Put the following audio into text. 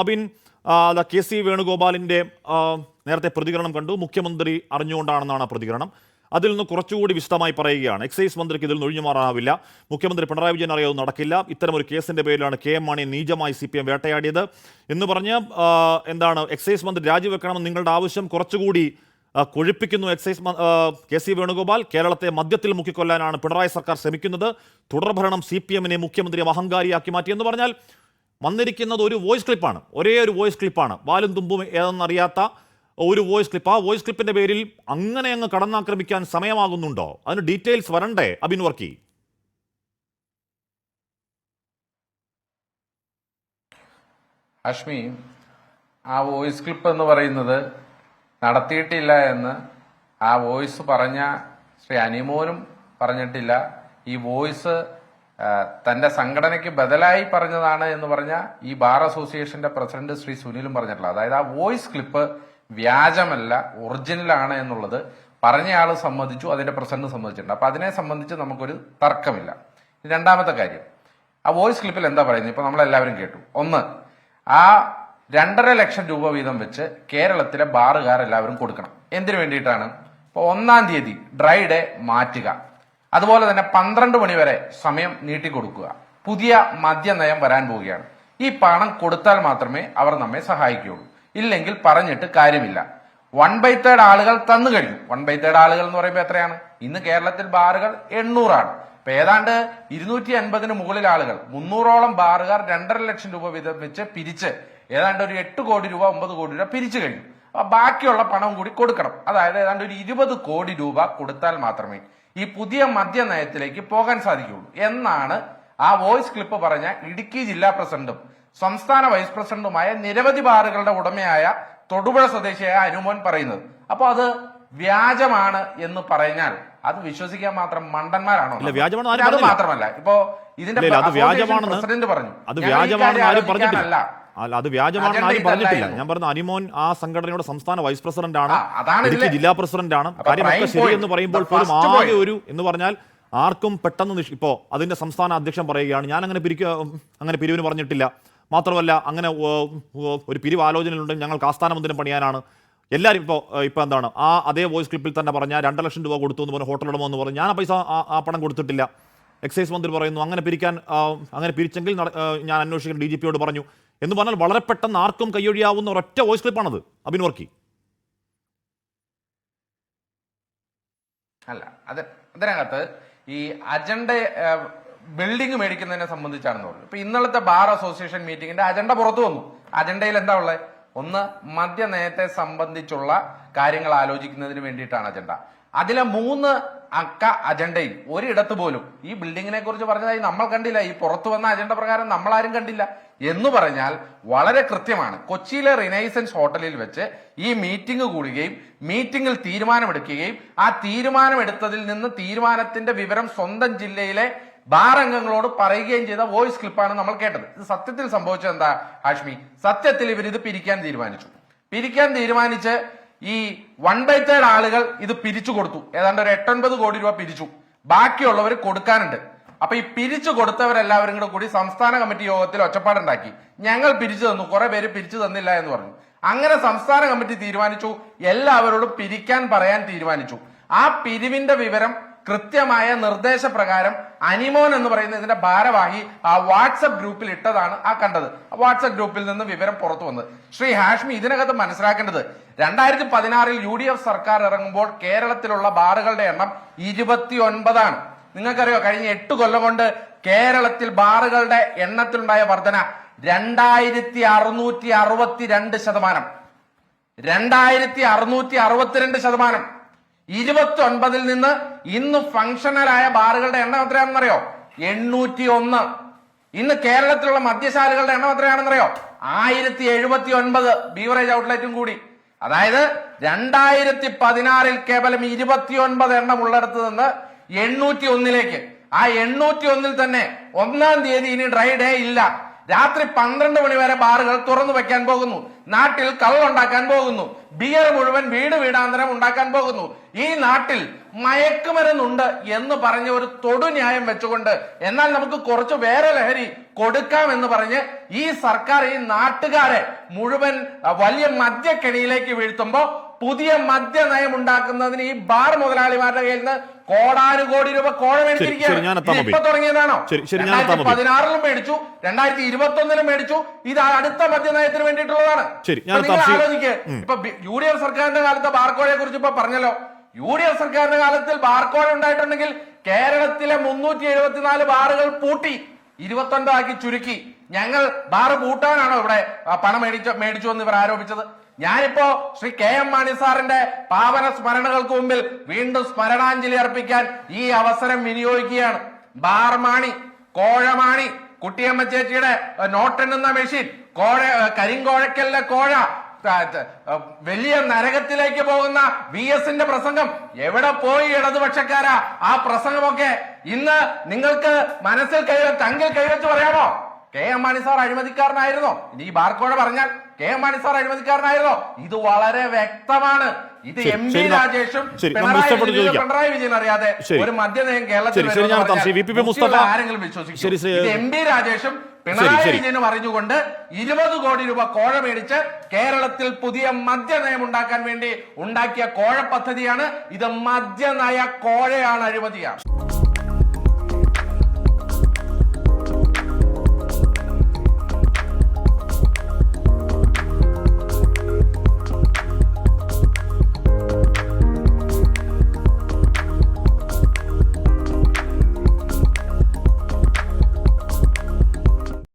Abin, K C വേണുഗോപാലിന്റെ നേരത്തെ പ്രതികരണം കണ്ടു. മുഖ്യമന്ത്രി അറിഞ്ഞുകൊണ്ടാണെന്നാണ് ആ പ്രതികരണം. അതിൽ നിന്ന് കുറച്ചുകൂടി വിശദമായി പറയുകയാണ്. എക്സൈസ് മന്ത്രിക്ക് ഇതിൽ ഒഴിഞ്ഞു മാറാനാവില്ല. മുഖ്യമന്ത്രി പിണറായി വിജയൻ അറിയാതെ നടക്കില്ല. ഇത്തരമൊരു കേസിന്റെ പേരിലാണ് KM മാണിയെ നീചമായി CPM വേട്ടയാടിയത് എന്ന് പറഞ്ഞ് എന്താണ് എക്സൈസ് മന്ത്രി രാജിവെക്കണമെന്ന് നിങ്ങളുടെ ആവശ്യം കുറച്ചുകൂടി കൊഴുപ്പിക്കുന്നു കെ സി വേണുഗോപാൽ. കേരളത്തെ മദ്യത്തിൽ മുക്കിക്കൊല്ലാനാണ് പിണറായി സർക്കാർ ശ്രമിക്കുന്നത്. തുടർഭരണം CPM-നെ മുഖ്യമന്ത്രിയെ അഹങ്കാരിയാക്കി മാറ്റി എന്ന് പറഞ്ഞാൽ വന്നിരിക്കുന്നത് ഒരു വോയിസ് ക്ലിപ്പാണ്. ഒരേ ഒരു വോയിസ് ക്ലിപ്പാണ്. വാലും തുമ്പും ഏതെന്നറിയാത്ത ഒരു വോയിസ് ക്ലിപ്പ്. ആ വോയിസ് ക്ലിപ്പിന്റെ പേരിൽ അങ്ങനെ അങ്ങ് കടന്നാക്രമിക്കാൻ സമയമാകുന്നുണ്ടോ? അതിന് ഡീറ്റെയിൽസ് വരണ്ടേ അബിൻ വർക്കി? അഷ്മി, ആ വോയിസ് ക്ലിപ്പ് എന്ന് പറയുന്നത് നടത്തിയിട്ടില്ല എന്ന് ആ വോയിസ് പറഞ്ഞ ശ്രീ അനിമോനും പറഞ്ഞിട്ടില്ല. ഈ വോയിസ് തന്റെ സംഘടനയ്ക്ക് ബദലായി പറഞ്ഞതാണ് എന്ന് പറഞ്ഞ ഈ ബാർ അസോസിയേഷന്റെ പ്രസിഡന്റ് ശ്രീ സുനിലും പറഞ്ഞിട്ടില്ല. അതായത് ആ വോയിസ് ക്ലിപ്പ് വ്യാജമല്ല, ഒറിജിനലാണ് എന്നുള്ളത് പറഞ്ഞയാൾ സമ്മതിച്ചു, അതിന്റെ പ്രസിഡന്റ് സമ്മതിച്ചിട്ടുണ്ട്. അപ്പൊ അതിനെ സംബന്ധിച്ച് നമുക്കൊരു തർക്കമില്ല. രണ്ടാമത്തെ കാര്യം, ആ വോയിസ് ക്ലിപ്പിൽ എന്താ പറയുന്നത് ഇപ്പൊ നമ്മളെല്ലാവരും കേട്ടു. ഒന്ന്, ആ 2.5 ലക്ഷം രൂപ വീതം വെച്ച് കേരളത്തിലെ ബാറുകാരെല്ലാവരും കൊടുക്കണം. എന്തിനു വേണ്ടിയിട്ടാണ്? ഇപ്പൊ 1-ാം തീയതി ഡ്രൈ ഡേ മാറ്റുക, അതുപോലെ തന്നെ 12 മണി വരെ സമയം നീട്ടിക്കൊടുക്കുക, പുതിയ മദ്യനയം വരാൻ പോവുകയാണ്. ഈ പണം കൊടുത്താൽ മാത്രമേ അവർ നമ്മെ സഹായിക്കുകയുള്ളൂ. ഇല്ലെങ്കിൽ പറഞ്ഞിട്ട് കാര്യമില്ല. 1/3 ആളുകൾ തന്നു കഴിഞ്ഞു. 1/3 ആളുകൾ എന്ന് പറയുമ്പോൾ എത്രയാണ്? ഇന്ന് കേരളത്തിൽ ബാറുകൾ 800 ഇപ്പൊ ഏതാണ്ട് 250-ന് മുകളിൽ ആളുകൾ, 300ഓളം ബാറുകാർ 2.5 ലക്ഷം രൂപ വീതം വെച്ച് പിരിച്ച് ഏതാണ്ട് ഒരു 8 കോടി രൂപ 9 കോടി രൂപ പിരിച്ചു കഴിഞ്ഞു. അപ്പൊ ബാക്കിയുള്ള പണം കൂടി കൊടുക്കണം. അതായത് ഏതാണ്ട് ഒരു 20 കോടി രൂപ കൊടുത്താൽ മാത്രമേ ഈ പുതിയ മദ്യനയത്തിലേക്ക് പോകാൻ സാധിക്കുകയുള്ളൂ എന്നാണ് ആ വോയിസ് ക്ലിപ്പ് പറഞ്ഞ ഇടുക്കി ജില്ലാ പ്രസിഡന്റും സംസ്ഥാന വൈസ് പ്രസിഡന്റുമായ നിരവധി ബാറുകളുടെ ഉടമയായ തൊടുപുഴ സ്വദേശിയായ അനുമോൻ പറയുന്നത്. അപ്പൊ അത് വ്യാജമാണ് എന്ന് പറഞ്ഞാൽ അത് വിശ്വസിക്കാൻ മാത്രം മണ്ടന്മാരാണോ? അത് മാത്രമല്ല, ഇപ്പോ ഇതിന്റെ പ്രസിഡന്റ് പറഞ്ഞു അത് വ്യാജമാണെന്ന് ആരും പറഞ്ഞിട്ടില്ല. ഞാൻ പറഞ്ഞ അനിമോൻ ആ സംഘടനയുടെ സംസ്ഥാന വൈസ് പ്രസിഡന്റ് ആണ്, ഇടുക്കി ജില്ലാ പ്രസിഡന്റ് ആണ്. കാര്യമൊക്കെ ശരിയെന്ന് പറയുമ്പോൾ പോലും ആകെ ഒരു എന്ന് പറഞ്ഞാൽ ആർക്കും പെട്ടെന്ന് ഇപ്പോ അതിന്റെ സംസ്ഥാന അധ്യക്ഷൻ പറയുകയാണ് ഞാൻ അങ്ങനെ പിരിവിന് പറഞ്ഞിട്ടില്ല. മാത്രമല്ല അങ്ങനെ ഒരു പിരിവ് ആലോചനയിലുണ്ടെങ്കിൽ ഞങ്ങൾക്ക് ആസ്ഥാന മന്ദിരം പണിയാനാണ്. എല്ലാവരും ഇപ്പോൾ എന്താണ് ആ അതേ വോയിസ് ക്ലിപ്പിൽ തന്നെ പറഞ്ഞ 2 ലക്ഷം രൂപ കൊടുത്തു എന്ന് പറഞ്ഞ് ഹോട്ടൽ ഉടമ എന്ന് പറഞ്ഞു ഞാൻ ആ പൈസ ആ പണം കൊടുത്തിട്ടില്ല. എക്സൈസ് മന്ത്രി പറയുന്നു അങ്ങനെ പിരിച്ചെങ്കിൽ ഞാൻ അന്വേഷിക്കാൻ DGP-യോട് പറഞ്ഞു എന്ന് പറഞ്ഞാൽ വളരെ പെട്ടെന്ന് ആർക്കും കൈയൊഴിയാവുന്ന ഒരൊറ്റ വോയിസ് ക്ലിപ്പാണത് അബിൻ വർക്കി. അല്ല, അതിനകത്ത് ഈ അജണ്ട ബിൽഡിംഗ് മേടിക്കുന്നതിനെ സംബന്ധിച്ചാണെന്ന് പറഞ്ഞു. ഇപ്പൊ ഇന്നലത്തെ ബാർ അസോസിയേഷൻ മീറ്റിംഗിന്റെ അജണ്ട പുറത്തു വന്നു. അജണ്ടയിൽ എന്താ ഉള്ളത്? ഒന്ന്, മദ്യനയത്തെ സംബന്ധിച്ചുള്ള കാര്യങ്ങൾ ആലോചിക്കുന്നതിന് വേണ്ടിയിട്ടാണ് അജണ്ട. അതിലെ 3 അക്ക അജണ്ടയിൽ ഒരിടത്ത് പോലും ഈ ബിൽഡിങ്ങിനെ കുറിച്ച് പറഞ്ഞതായി നമ്മൾ കണ്ടില്ല. ഈ പുറത്തു വന്ന അജണ്ട പ്രകാരം നമ്മൾ ആരും കണ്ടില്ല. എന്ന് പറഞ്ഞാൽ വളരെ കൃത്യമാണ്. കൊച്ചിയിലെ റിനൈസൻസ് ഹോട്ടലിൽ വെച്ച് ഈ മീറ്റിംഗ് കൂടുകയും മീറ്റിംഗിൽ തീരുമാനമെടുക്കുകയും ആ തീരുമാനമെടുത്തതിൽ നിന്ന് തീരുമാനത്തിന്റെ വിവരം സ്വന്തം ജില്ലയിലെ ബാർ അംഗങ്ങളോട് പറയുകയും ചെയ്ത വോയിസ് ക്ലിപ്പാണ് നമ്മൾ കേട്ടത്. ഇത് സത്യത്തിൽ സംഭവിച്ചത് എന്താ ഹാഷ്മി? സത്യത്തിൽ ഇവരിത് പിരിക്കാൻ തീരുമാനിച്ച് ഈ 1/3 ആളുകൾ ഇത് പിരിച്ചു കൊടുത്തു. ഏതാണ്ട് ഒരു 8-9 കോടി രൂപ പിരിച്ചു. ബാക്കിയുള്ളവർ കൊടുക്കാനുണ്ട്. അപ്പൊ ഈ പിരിച്ചു കൊടുത്തവരെല്ലാവരും കൂടി സംസ്ഥാന കമ്മിറ്റി യോഗത്തിൽ ഒച്ചപ്പാടുണ്ടാക്കി. ഞങ്ങൾ പിരിച്ചു തന്നു, കുറെ പേര് പിരിച്ചു തന്നില്ല എന്ന് പറഞ്ഞു. അങ്ങനെ സംസ്ഥാന കമ്മിറ്റി തീരുമാനിച്ചു, എല്ലാവരോടും പിരിക്കാൻ പറയാൻ തീരുമാനിച്ചു. ആ പിരിവിന്റെ വിവരം കൃത്യമായ നിർദ്ദേശപ്രകാരം അനിമോൻ എന്ന് പറയുന്ന ഇതിന്റെ ഭാരവാഹി ആ വാട്സപ്പ് ഗ്രൂപ്പിൽ ഇട്ടതാണ് ആ കണ്ടത്. വാട്സപ്പ് ഗ്രൂപ്പിൽ നിന്ന് വിവരം പുറത്തു വന്നത്. ശ്രീ ഹാഷ്മി, ഇതിനകത്ത് മനസ്സിലാക്കേണ്ടത് 2016-ൽ UDF സർക്കാർ ഇറങ്ങുമ്പോൾ കേരളത്തിലുള്ള ബാറുകളുടെ എണ്ണം 29 നിങ്ങൾക്കറിയോ? കഴിഞ്ഞ 8 കൊല്ലം കൊണ്ട് കേരളത്തിൽ ബാറുകളുടെ എണ്ണത്തിലുണ്ടായ വർധന 2662%. 2662%. 29-ൽ നിന്ന് ഇന്ന് ഫങ്ഷണലായ ബാറുകളുടെ എണ്ണം എത്രയാണെന്നറിയോ? 801. ഇന്ന് കേരളത്തിലുള്ള മദ്യശാലകളുടെ എണ്ണം എത്രയാണെന്നറിയോ? 1079 ബീവറേജ് ഔട്ട്ലെറ്റും കൂടി. അതായത് 2016-ൽ കേവലം 29 എണ്ണം ഉള്ളിടത്ത് നിന്ന് 801-ലേക്ക്. ആ 801-ൽ തന്നെ 1-ാം തീയതി ഇനി ഡ്രൈ ഡേ ഇല്ല. രാത്രി 12 മണി വരെ ബാറുകൾ തുറന്നു വെക്കാൻ പോകുന്നു. നാട്ടിൽ കള്ളുണ്ടാക്കാൻ പോകുന്നു. ബിയർ മുഴുവൻ വീടാന്തരം ഉണ്ടാക്കാൻ പോകുന്നു. ഈ നാട്ടിൽ മയക്കുമരുന്നുണ്ട് എന്ന് പറഞ്ഞ ഒരു തൊടുന്യായം വെച്ചുകൊണ്ട് എന്നാൽ നമുക്ക് കുറച്ച് വേറെ ലഹരി കൊടുക്കാം എന്ന് പറഞ്ഞ് ഈ സർക്കാർ ഈ നാട്ടുകാരെ മുഴുവൻ വലിയ മദ്യക്കെണിയിലേക്ക് വീഴ്ത്തുമ്പോ പുതിയ മദ്യനയം ഉണ്ടാക്കുന്നതിന് ഈ ബാർ മുതലാളിമാരുടെ കയ്യിൽ നിന്ന് കോടാനുകോടി രൂപ കോഴ മേടിച്ചിരിക്കുകയാണ്. ഇപ്പൊ തുടങ്ങിയതാണോ? 2016 മേടിച്ചു, 2021 മേടിച്ചു. ഇത് അടുത്ത മദ്യനയത്തിന് വേണ്ടിയിട്ടുള്ളതാണ്. നിങ്ങൾ ആലോചിക്ക്, ഇപ്പൊ UDF സർക്കാരിന്റെ കാലത്ത് ബാർക്കോഴയെ കുറിച്ച് ഇപ്പൊ പറഞ്ഞല്ലോ. UDF സർക്കാരിന്റെ കാലത്തിൽ ബാർക്കോഴ ഉണ്ടായിട്ടുണ്ടെങ്കിൽ കേരളത്തിലെ 374 ബാറുകൾ പൂട്ടി 29 ആക്കി ചുരുക്കി. ഞങ്ങൾ ബാർ പൂട്ടാനാണോ ഇവിടെ പണം മേടിച്ചു എന്ന് ഇവർ ആരോപിച്ചത്? ഞാനിപ്പോ ശ്രീ KM മാണി സാറിന്റെ പാവന സ്മരണകൾക്ക് മുമ്പിൽ വീണ്ടും സ്മരണാഞ്ജലി അർപ്പിക്കാൻ ഈ അവസരം വിനിയോഗിക്കുകയാണ്. ബാർമാണി, കോഴമാണി, കുട്ടിയമ്മ ചേച്ചിയുടെ നോട്ടെണ്ണുന്ന മെഷീൻ, കരിങ്കോഴക്കലിലെ കോഴ, വലിയ നരകത്തിലേക്ക് പോകുന്ന VS-ന്റെ പ്രസംഗം, എവിടെ പോയി ഇടതുപക്ഷക്കാരാ ആ പ്രസംഗമൊക്കെ? ഇന്ന് നിങ്ങൾക്ക് മനസ്സിൽ തങ്കിൽ കൈവച്ച് പറയാമോ KM മാണി സാർ അഴിമതിക്കാരനായിരുന്നോ? ഇനി ഈ ബാർക്കോഴ പറഞ്ഞാൽ KM മാണി സാർ അഴിമതിക്കാരനായിരുന്നോ? ഇത് വളരെ വ്യക്തമാണ്. ഇത് MB രാജേഷും പിണറായി വിജയൻ അറിയാതെ ഒരു മദ്യനയം കേരളത്തിൽ ആരെങ്കിലും വിശ്വസിക്കും? ഇത് MB രാജേഷും പിണറായി വിജയനും അറിഞ്ഞുകൊണ്ട് 20 കോടി രൂപ കോഴ മേടിച്ച് കേരളത്തിൽ പുതിയ മദ്യനയം ഉണ്ടാക്കാൻ വേണ്ടി ഉണ്ടാക്കിയ കോഴ പദ്ധതിയാണ് ഇത്. മദ്യനയ കോഴയാണ്, അഴിമതിയാണ്.